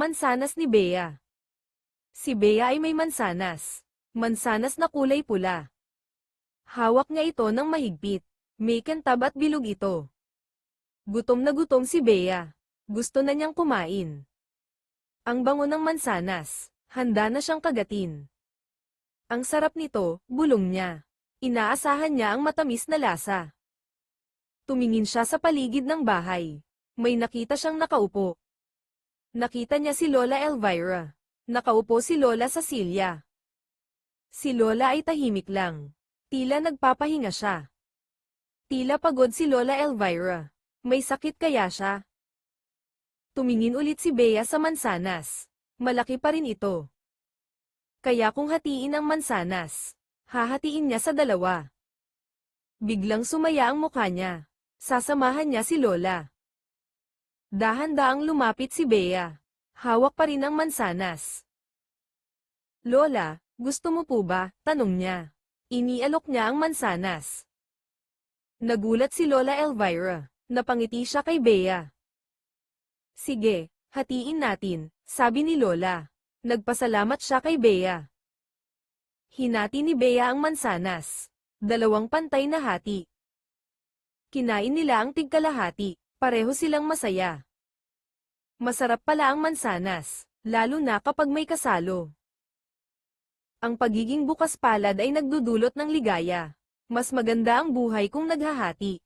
mansanas ni Bea. Si Bea ay may mansanas. Mansanas na kulay pula. Hawak niya ito ng mahigpit. May kantab at bilog ito. Gutom na gutom si Bea. Gusto na niyang kumain. Ang bango ng mansanas. Handa na siyang kagatin. Ang sarap nito, bulong niya. Inaasahan niya ang matamis na lasa. Tumingin siya sa paligid ng bahay. May nakita siyang nakaupo. Nakita niya si Lola Elvira. Nakaupo si Lola Cecilia. Si Lola ay tahimik lang. Tila nagpapahinga siya. Tila pagod si Lola Elvira. May sakit kaya siya? Tumingin ulit si Bea sa mansanas. Malaki pa rin ito. Kaya kung hatiin ang mansanas, hahatiin niya sa dalawa. Biglang sumaya ang mukha niya. Sasamahan niya si Lola. Dahan-daang lumapit si Bea. Hawak pa rin ang mansanas. Lola, gusto mo po ba? Tanong niya. Inialok niya ang mansanas. Nagulat si Lola Elvira. Napangiti siya kay Bea. Sige, hatiin natin, sabi ni Lola. Nagpasalamat siya kay Bea. Hinati ni Bea ang mansanas. 2 pantay na hati. Kinain nila ang tigkalahati. Pareho silang masaya. Masarap pala ang mansanas, lalo na kapag may kasalo. Ang pagiging bukas palad ay nagdudulot ng ligaya. Mas maganda ang buhay kung naghahati.